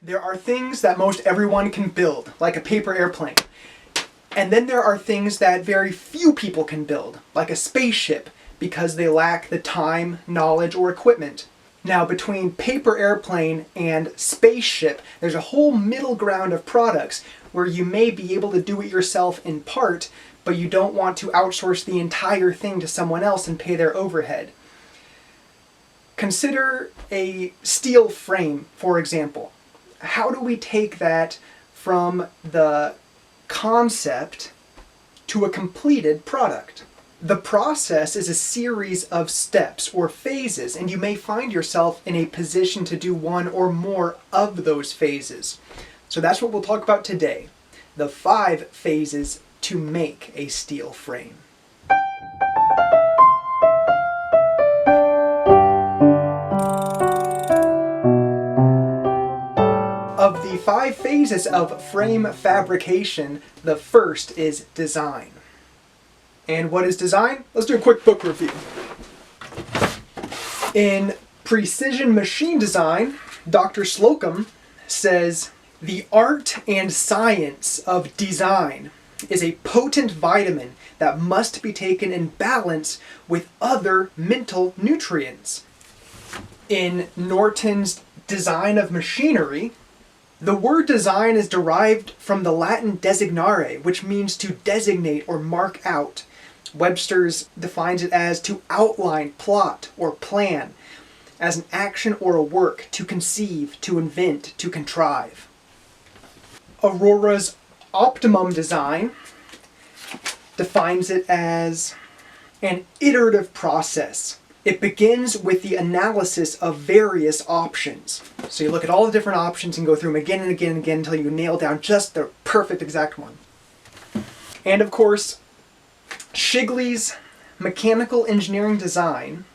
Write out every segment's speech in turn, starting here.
There are things that most everyone can build, like a paper airplane. And then there are things that very few people can build, like a spaceship, because they lack the time, knowledge, or equipment. Now, between paper airplane and spaceship, there's a whole middle ground of products where you may be able to do it yourself in part, but you don't want to outsource the entire thing to someone else and pay their overhead. Consider a steel frame, for example. How do we take that from the concept to a completed product? The process is a series of steps or phases, and you may find yourself in a position to do one or more of those phases. So that's what we'll talk about today, the 5 phases to make a steel frame. Of the 5 phases of frame fabrication, the first is design. And what is design? Let's do a quick book review. In Precision Machine Design, Dr. Slocum says, "The art and science of design is a potent vitamin that must be taken in balance with other mental nutrients." In Norton's Design of Machinery, the word design is derived from the Latin designare, which means to designate or mark out. Webster's defines it as to outline, plot, or plan, as an action or a work, to conceive, to invent, to contrive. Aurora's Optimum Design defines it as an iterative process. It begins with the analysis of various options. So you look at all the different options and go through them again and again and again until you nail down just the perfect exact one. And of course, Shigley's Mechanical Engineering Design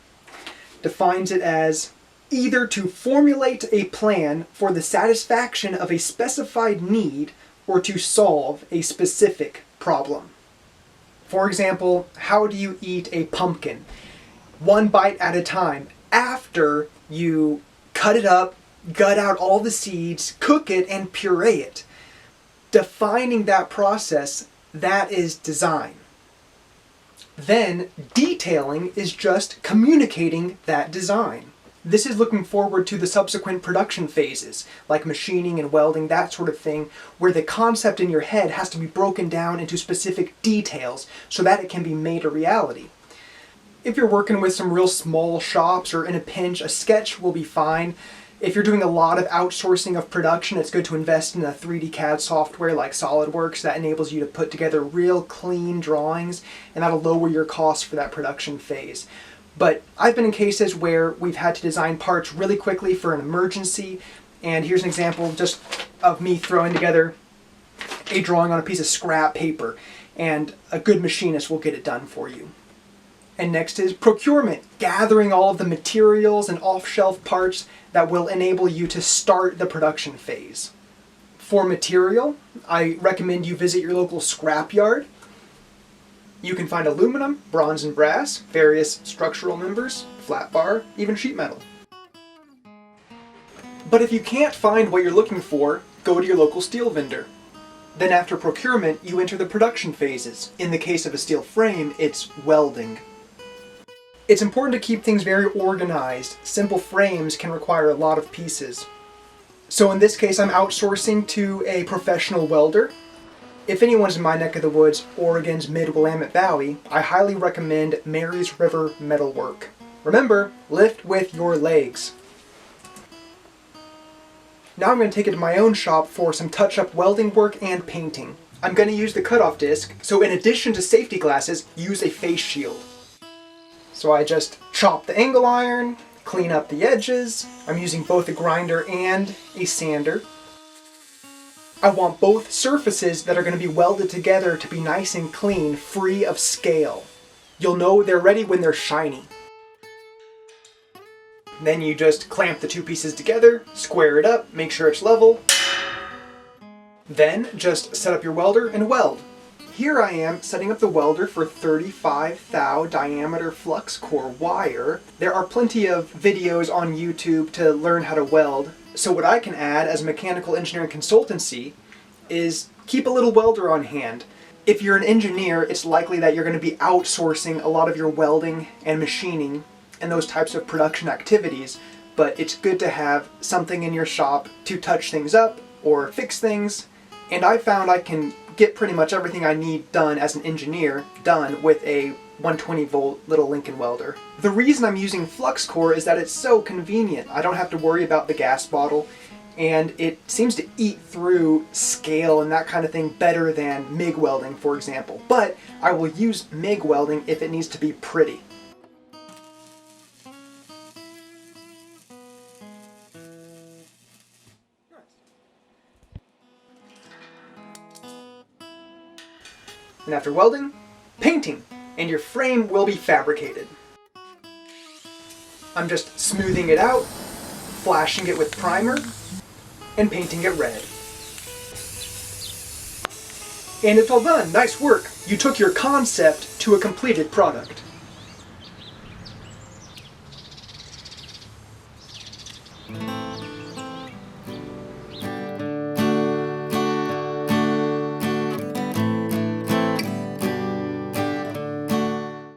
defines it as either to formulate a plan for the satisfaction of a specified need or to solve a specific problem. For example, how do you eat a pumpkin? One bite at a time, after you cut it up, gut out all the seeds, cook it, and puree it. Defining that process, that is design. Then, detailing is just communicating that design. This is looking forward to the subsequent production phases, like machining and welding, that sort of thing, where the concept in your head has to be broken down into specific details so that it can be made a reality. If you're working with some real small shops or in a pinch, a sketch will be fine. If you're doing a lot of outsourcing of production, it's good to invest in a 3D CAD software like SolidWorks that enables you to put together real clean drawings, and that'll lower your costs for that production phase. But I've been in cases where we've had to design parts really quickly for an emergency, and here's an example just of me throwing together a drawing on a piece of scrap paper, and a good machinist will get it done for you. And next is procurement, gathering all of the materials and off-shelf parts that will enable you to start the production phase. For material, I recommend you visit your local scrapyard. You can find aluminum, bronze and brass, various structural members, flat bar, even sheet metal. But if you can't find what you're looking for, go to your local steel vendor. Then after procurement, you enter the production phases. In the case of a steel frame, it's welding. It's important to keep things very organized. Simple frames can require a lot of pieces. So in this case, I'm outsourcing to a professional welder. If anyone's in my neck of the woods, Oregon's Mid-Willamette Valley, I highly recommend Mary's River Metalwork. Remember, lift with your legs. Now I'm going to take it to my own shop for some touch-up welding work and painting. I'm going to use the cutoff disc, so in addition to safety glasses, use a face shield. So I just chop the angle iron, clean up the edges. I'm using both a grinder and a sander. I want both surfaces that are going to be welded together to be nice and clean, free of scale. You'll know they're ready when they're shiny. Then you just clamp the 2 pieces together, square it up, make sure it's level. Then just set up your welder and weld. Here I am setting up the welder for 35 thou diameter flux core wire. There are plenty of videos on YouTube to learn how to weld. So what I can add as a mechanical engineering consultancy is keep a little welder on hand. If you're an engineer, it's likely that you're going to be outsourcing a lot of your welding and machining and those types of production activities, but it's good to have something in your shop to touch things up or fix things. And I found I can get pretty much everything I need done as an engineer done with a 120 volt little Lincoln welder. The reason I'm using flux core is that it's so convenient. I don't have to worry about the gas bottle, and it seems to eat through scale and that kind of thing better than MIG welding, for example. But I will use MIG welding if it needs to be pretty. And after welding, painting, and your frame will be fabricated. I'm just smoothing it out, flashing it with primer, and painting it red. And it's all done. Nice work. You took your concept to a completed product.